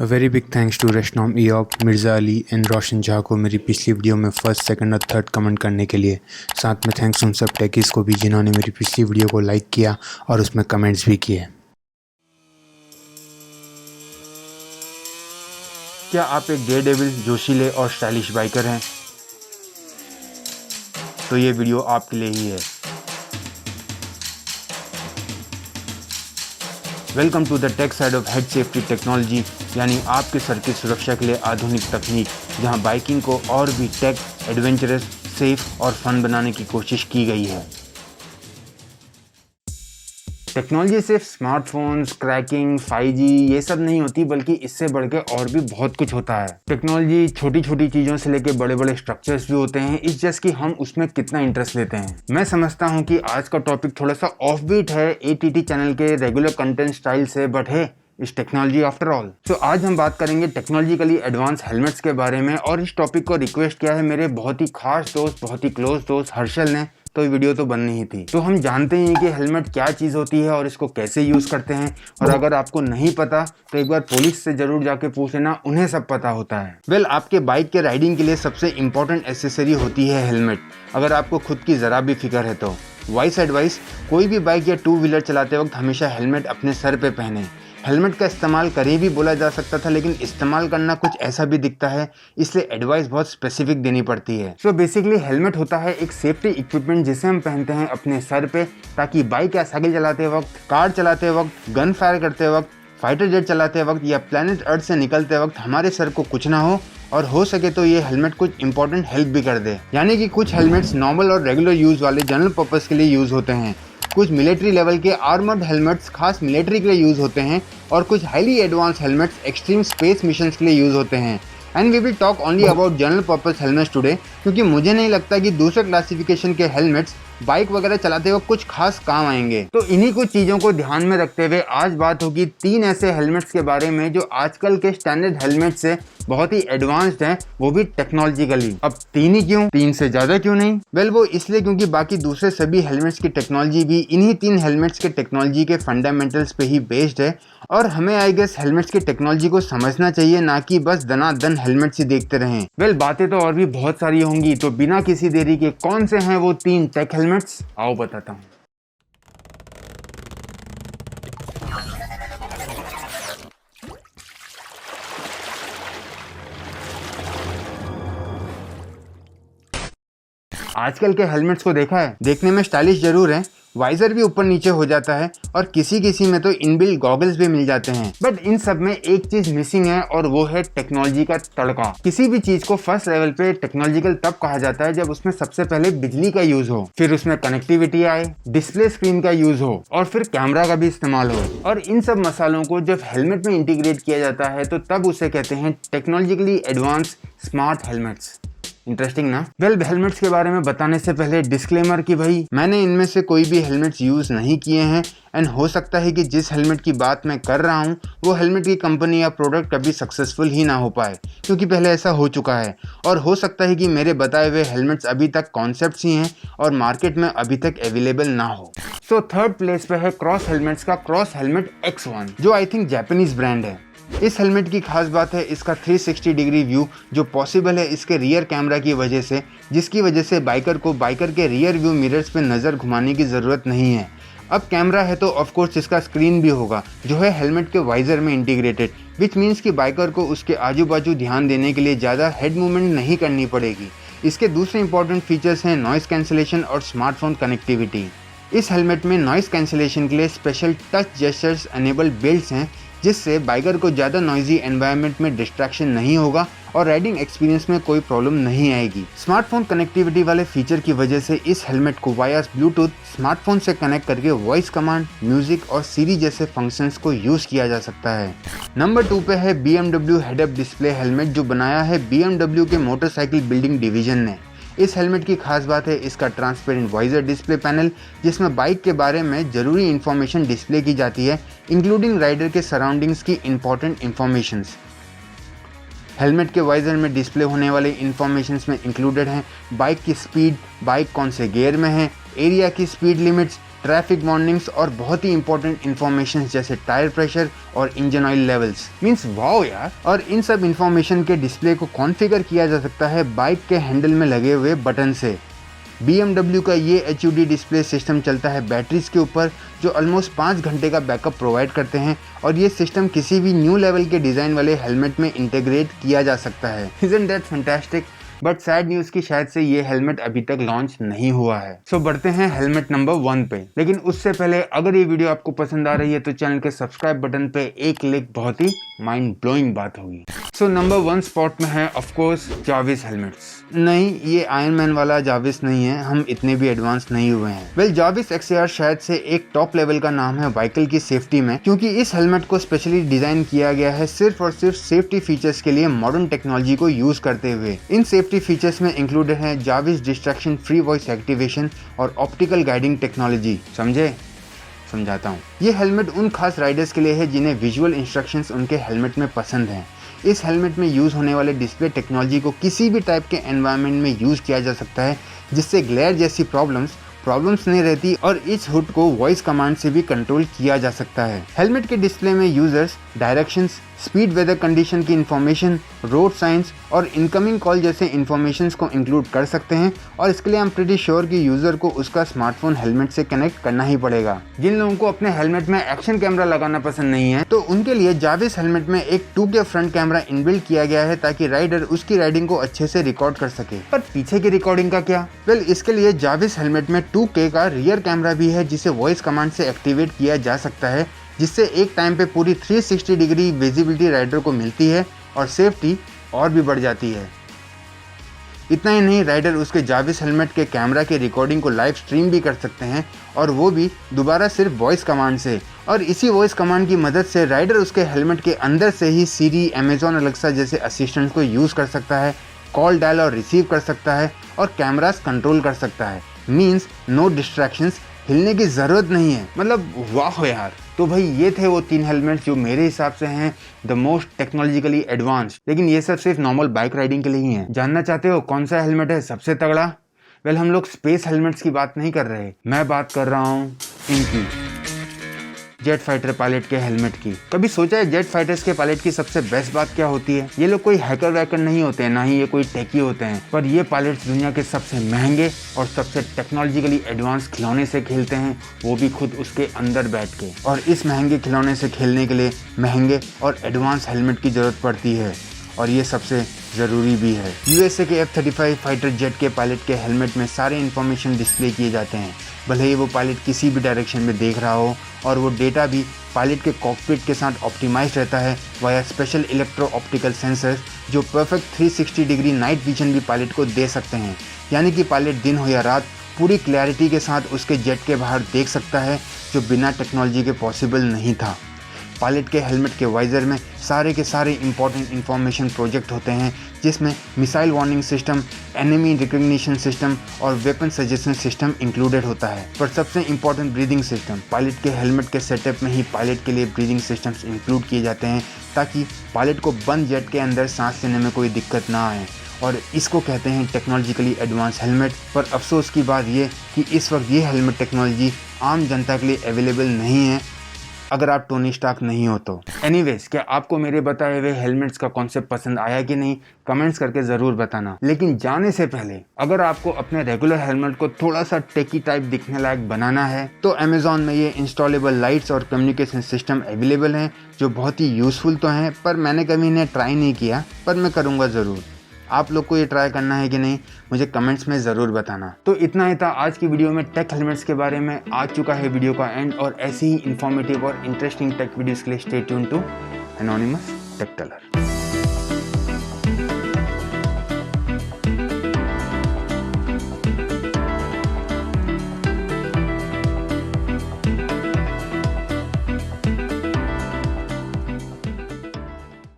A very big thanks to रशनॉम ईयॉब, Mirza Ali and Roshan Jha को मेरी पिछली वीडियो में फर्स्ट, सेकंड और थर्ड कमेंट करने के लिए। साथ में थैंक्स उन सब टेकीज़ को भी जिन्होंने मेरी पिछली वीडियो को लाइक किया और उसमें कमेंट्स भी किए। क्या आप एक डेयरडेविल, जोशीले और स्टाइलिश बाइकर हैं? तो ये वीडियो आपके लिए ही है। Welcome to the tech side of head safety technology, यानी आपके सर की सुरक्षा के लिए आधुनिक तकनीक, जहां बाइकिंग को और भी टेक, एडवेंचरस, सेफ और फन बनाने की कोशिश की गई है। टेक्नोलॉजी सिर्फ स्मार्टफोन्स, क्रैकिंग, 5G ये सब नहीं होती, बल्कि इससे बढ़ के और भी बहुत कुछ होता है। टेक्नोलॉजी छोटी छोटी चीज़ों से लेके बड़े बड़े स्ट्रक्चर्स भी होते हैं, इस जस्ट कि हम उसमें कितना इंटरेस्ट लेते हैं। मैं समझता हूँ कि आज का टॉपिक थोड़ा सा ऑफ बीट है ATT चैनल के रेगुलर कंटेंट स्टाइल से, बट है इस टेक्नोलॉजी आफ्टर ऑल। तो आज हम बात करेंगे टेक्नोलॉजिकली एडवांस हेलमेट्स के बारे में, और इस टॉपिक को रिक्वेस्ट किया है मेरे बहुत ही खास दोस्त, बहुत ही क्लोज दोस्त हर्षल ने, तो ये वीडियो तो बननी ही थी। तो हम जानते हैं कि हेलमेट क्या चीज़ होती है और इसको कैसे यूज़ करते हैं, और अगर आपको नहीं पता तो एक बार पुलिस से जरूर जाके पूछ लेना, उन्हें सब पता होता है। वेल, आपके बाइक के राइडिंग के लिए सबसे इंपॉर्टेंट एसेसरी होती है हेलमेट, अगर आपको खुद की ज़रा भी फिक्र है तो। वाइस एडवाइस, कोई भी बाइक या टू व्हीलर चलाते वक्त हमेशा हेलमेट अपने सर पे पहने। हेलमेट का इस्तेमाल करें भी बोला जा सकता था, लेकिन इस्तेमाल करना कुछ ऐसा भी दिखता है, इसलिए एडवाइस बहुत स्पेसिफिक देनी पड़ती है। सो बेसिकली हेलमेट होता है एक सेफ्टी इक्विपमेंट जिसे हम पहनते हैं अपने सर पे, ताकि बाइक या साइकिल चलाते वक्त, कार चलाते वक्त, गन फायर करते वक्त, फाइटर जेट चलाते वक्त या प्लेनेट अर्थ से निकलते वक्त हमारे सर को कुछ ना और हो सके तो ये हेलमेट कुछ इंपॉर्टेंट हेल्प भी कर दे। यानी कि कुछ हेलमेट्स नॉर्मल और रेगुलर यूज वाले जनरल पर्पस के लिए यूज होते हैं, कुछ मिलिट्री लेवल के आर्मर्ड हेलमेट्स खास मिलिट्री के लिए यूज होते हैं, और कुछ highly advance helmets extreme space missions के लिए यूज होते हैं। And we will talk only about general purpose helmets today, क्योंकि मुझे नहीं लगता कि दूसरे क्लासिफिकेशन के हेलमेट्स बाइक वगैरह चलाते वक्त कुछ खास काम आएंगे। तो इन्हीं कुछ चीज़ों को ध्यान में रखते हुए आज बात होगी 3 ऐसे हेलमेट्स के बारे में जो आजकल के स्टैंडर्ड हेलमेट से बहुत ही एडवांस्ड हैं, वो भी टेक्नोलॉजिकली। अब 3 ही क्यों, 3 से ज़्यादा क्यों नहीं? वेल, वो इसलिए क्योंकि बाकी दूसरे सभी हेलमेट्स की टेक्नोलॉजी भी इन्हीं 3 हेलमेट्स के टेक्नोलॉजी के फंडामेंटल्स पे ही बेस्ड है, और हमें आई गेस हेलमेट्स की टेक्नोलॉजी को समझना चाहिए, ना कि बस दनादन हेलमेट्स ही देखते रहें। वेल, बातें तो और भी बहुत सारी होंगी, तो बिना किसी देरी के कौन से हैं वो 3 टेक हेलमेट्स, आओ बताता हूँ। आजकल के हेलमेट्स को देखा है, देखने में स्टाइलिश जरूर है, वाइजर भी ऊपर नीचे हो जाता है, और किसी किसी में तो इनबिल्ट गॉगल्स भी मिल जाते हैं, बट इन सब में एक चीज मिसिंग है, और वो है टेक्नोलॉजी का तड़का। किसी भी चीज को फर्स्ट लेवल पे टेक्नोलॉजिकल तब कहा जाता है जब उसमें सबसे पहले बिजली का यूज हो, फिर उसमें कनेक्टिविटी आए, डिस्प्ले स्क्रीन का यूज हो, और फिर कैमरा का भी इस्तेमाल हो। और इन सब मसालों को जब हेलमेट में इंटीग्रेट किया जाता है तो तब उसे कहते हैं technologically advance smart helmets. Interesting ना? वेल, हेलमेट्स के बारे में बताने से पहले डिस्क्लेमर कि भाई मैंने इनमें से कोई भी हेलमेट्स यूज़ नहीं किए हैं, एंड हो सकता है कि जिस हेलमेट की बात मैं कर रहा हूँ वो हेलमेट की कंपनी या प्रोडक्ट कभी सक्सेसफुल ही ना हो पाए, क्योंकि पहले ऐसा हो चुका है, और हो सकता है कि मेरे बताए हुए हेलमेट्स अभी तक कॉन्सेप्ट्स ही हैं और मार्केट में अभी तक अवेलेबल ना हो। सो थर्ड प्लेस पे है क्रॉस हेलमेट्स का क्रॉस हेलमेट X1, जो आई थिंक जापानीज ब्रांड है। इस हेलमेट की खास बात है इसका 360 डिग्री व्यू, जो पॉसिबल है इसके रियर कैमरा की वजह से, जिसकी वजह से बाइकर को बाइकर के रियर व्यू मिरर्स पे नज़र घुमाने की ज़रूरत नहीं है। अब कैमरा है तो ऑफ कोर्स इसका स्क्रीन भी होगा, जो है हेलमेट के वाइजर में इंटीग्रेटेड, विच मीन्स कि बाइकर को उसके आजू बाजू ध्यान देने के लिए ज़्यादा हेड मूवमेंट नहीं करनी पड़ेगी। इसके दूसरे इंपॉर्टेंट फीचर्स हैं नॉइस कैंसिलेशन और स्मार्टफोन कनेक्टिविटी। इस हेलमेट में नॉइस कैंसिलेशन के लिए special touch gestures enable belts हैं, जिससे बाइकर को ज़्यादा नॉइजी एनवायरनमेंट में डिस्ट्रैक्शन नहीं होगा और राइडिंग एक्सपीरियंस में कोई प्रॉब्लम नहीं आएगी। स्मार्टफोन कनेक्टिविटी वाले फीचर की वजह से इस हेलमेट को वाया ब्लूटूथ स्मार्टफोन से कनेक्ट करके वॉइस कमांड, म्यूजिक और सीरी जैसे फंक्शंस को यूज़ किया जा सकता है। नंबर 2 पे है BMW head up display helmet, जो बनाया है BMW के मोटरसाइकिल बिल्डिंग डिवीजन ने। इस हेलमेट की खास बात है इसका ट्रांसपेरेंट वाइजर डिस्प्ले पैनल, जिसमें बाइक के बारे में ज़रूरी इन्फॉर्मेशन डिस्प्ले की जाती है, इंक्लूडिंग राइडर के सराउंडिंग्स की इंपॉर्टेंट इन्फॉर्मेशंस। हेलमेट के वाइजर में डिस्प्ले होने वाले इन्फॉर्मेशंस में इंक्लूडेड हैं बाइक की स्पीड, बाइक कौन से गियर में है, एरिया की स्पीड लिमिट्स, ट्रैफिक वार्निंग्स और बहुत ही इंपॉर्टेंट इन्फॉर्मेशन जैसे टायर प्रेशर और engine oil levels. Means wow यार। और इन सब इन्फॉर्मेशन के डिस्प्ले को कॉन्फ़िगर किया जा सकता है बाइक के हैंडल में लगे हुए बटन से। BMW का ये HUD डिस्प्ले सिस्टम चलता है बैटरीज के ऊपर जो ऑलमोस्ट 5 घंटे का बैकअप प्रोवाइड करते हैं और ये सिस्टम किसी भी न्यू लेवल के डिज़ाइन वाले हेलमेट में इंटीग्रेट किया जा सकता है। Isn't that fantastic? But sad news की शायद से ये हेलमेट अभी तक लॉन्च नहीं हुआ है। सो बढ़ते हैं हेलमेट नंबर 1 पे। लेकिन उससे पहले अगर ये वीडियो आपको पसंद आ रही है तो चैनल के सब्सक्राइब बटन पे एक क्लिक बहुत ही माइंड ब्लोइंग बात होगी। सो नंबर 1 स्पॉट में है ऑफ कोर्स जाविस हेलमेट्स। नहीं, ये आयरन मैन वाला जाविस नहीं है, हम इतने भी एडवांस नहीं हुए हैं। वेल जाविस XAR शायद से एक टॉप लेवल का नाम है व्हीकल की सेफ्टी में, क्योंकि इस हेलमेट को स्पेशली डिजाइन किया गया है सिर्फ और सिर्फ सेफ्टी फीचर्स के लिए मॉडर्न टेक्नोलॉजी को यूज करते हुए। इन सेफ्टी फीचर्स में इंक्लूडेड है जाविस डिस्ट्रैक्शन फ्री वॉइस एक्टिवेशन और ऑप्टिकल गाइडिंग टेक्नोलॉजी। समझे? समझाता हूँ। ये हेलमेट उन खास राइडर्स के लिए है जिन्हें विजुअल इंस्ट्रक्शंस उनके हेलमेट में पसंद हैं। इस हेलमेट में यूज़ होने वाले डिस्प्ले टेक्नोलॉजी को किसी भी टाइप के एनवायरनमेंट में यूज़ किया जा सकता है, जिससे ग्लेयर जैसी प्रॉब्लम्स नहीं रहती और इस हुड को वॉइस कमांड से भी कंट्रोल किया जा सकता है। हेलमेट के डिस्प्ले में users directions, speed, weather condition की इंफॉर्मेशन, रोड साइंस और इनकमिंग कॉल जैसे इंफॉर्मेशंस को इंक्लूड कर सकते हैं और इसके लिए आई एम प्रीटी श्योर कि यूजर को उसका स्मार्टफोन हेलमेट से कनेक्ट करना ही पड़ेगा। जिन लोगों को अपने हेलमेट में एक्शन कैमरा लगाना पसंद नहीं है तो उनके लिए जाविस हेलमेट में एक 2K फ्रंट कैमरा इनबिल्ट किया गया है ताकि राइडर उसकी राइडिंग को अच्छे से रिकॉर्ड कर सके। पर पीछे की रिकॉर्डिंग का क्या? वेल इसके लिए जाविस हेलमेट में 2K का रियर कैमरा भी है जिसे वॉइस कमांड से एक्टिवेट किया जा सकता है, जिससे एक टाइम पे पूरी 360 डिग्री विजिबिलिटी राइडर को मिलती है और सेफ्टी और भी बढ़ जाती है। इतना ही नहीं, राइडर उसके जाविस हेलमेट के कैमरा के रिकॉर्डिंग को लाइव स्ट्रीम भी कर सकते हैं और वो भी दोबारा सिर्फ वॉइस कमांड से। और इसी वॉइस कमांड की मदद से राइडर उसके हेलमेट के अंदर से ही सीरी, अमेजॉन अलेक्सा जैसे असिस्टेंट को यूज़ कर सकता है, कॉल डायल और रिसीव कर सकता है और कैमरास कंट्रोल कर सकता है। मीन्स नो डिस्ट्रैक्शंस, हिलने की ज़रूरत नहीं है। मतलब वाह यार। तो भाई ये थे वो 3 हेलमेट्स जो मेरे हिसाब से हैं द मोस्ट टेक्नोलॉजिकली एडवांस्ड। लेकिन ये सब सिर्फ नॉर्मल बाइक राइडिंग के लिए ही है। जानना चाहते हो कौन सा हेलमेट है सबसे तगड़ा? वेल हम लोग स्पेस हेलमेट्स की बात नहीं कर रहे, मैं बात कर रहा हूँ इनकी, जेट फाइटर पायलट के हेलमेट की। कभी सोचा है जेट फाइटर्स के पायलट की सबसे बेस्ट बात क्या होती है? ये लोग कोई हैकर वैकर नहीं होते हैं, ना ही ये कोई टेकी होते हैं, पर ये पायलट्स दुनिया के सबसे महंगे और सबसे टेक्नोलॉजिकली एडवांस खिलौने से खेलते हैं, वो भी खुद उसके अंदर बैठ के। और इस महंगे खिलौने से खेलने के लिए महंगे और एडवांस हेलमेट की जरूरत पड़ती है और ये सबसे ज़रूरी भी है। USA के F-35 फाइटर जेट के पायलट के हेलमेट में सारे इन्फॉर्मेशन डिस्प्ले किए जाते हैं, भले ही वो पायलट किसी भी डायरेक्शन में देख रहा हो, और वो डेटा भी पायलट के कॉकपिट के साथ ऑप्टिमाइज रहता है via special electro optical sensors जो परफेक्ट 360 डिग्री नाइट विजन भी पायलट को दे सकते हैं। यानी कि पायलट दिन हो या रात पूरी क्लैरिटी के साथ उसके जेट के बाहर देख सकता है, जो बिना टेक्नोलॉजी के पॉसिबल नहीं था। पायलट के हेलमेट के वाइजर में सारे के सारे इंपॉर्टेंट इंफॉर्मेशन प्रोजेक्ट होते हैं, जिसमें missile warning system, enemy recognition system और वेपन सजेशन सिस्टम इंक्लूडेड होता है। पर सबसे इंपॉर्टेंट ब्रीदिंग सिस्टम, पायलट के हेलमेट के सेटअप में ही पायलट के लिए ब्रीदिंग सिस्टम्स इंक्लूड किए जाते हैं ताकि पायलट को बंद जेट के अंदर सांस लेने में कोई दिक्कत ना आए, और इसको कहते हैं टेक्नोलॉजिकली एडवांस हेलमेट। पर अफसोस की बात ये कि इस वक्त ये हेलमेट टेक्नोलॉजी आम जनता के लिए अवेलेबल नहीं है अगर आप टोनी स्टार्क नहीं हो तो। एनीवेज, क्या आपको मेरे बताए हुए हेलमेट्स का कॉन्सेप्ट पसंद आया कि नहीं, कमेंट्स करके ज़रूर बताना। लेकिन जाने से पहले अगर आपको अपने रेगुलर हेलमेट को थोड़ा सा टेकी टाइप दिखने लायक बनाना है तो अमेजॉन में ये इंस्टॉलेबल लाइट्स और कम्युनिकेशन सिस्टम अवेलेबल हैं जो बहुत ही यूज़फुल तो हैं, पर मैंने कभी इन्हें ट्राई नहीं किया, पर मैं करूँगा ज़रूर। आप लोग को ये ट्राई करना है कि नहीं, मुझे कमेंट्स में ज़रूर बताना। तो इतना ही था आज की वीडियो में टेक हेलमेट्स के बारे में। आ चुका है वीडियो का एंड, और ऐसी ही इन्फॉर्मेटिव और इंटरेस्टिंग टेक वीडियोज़ के लिए stay tuned to anonymous tech Taylor.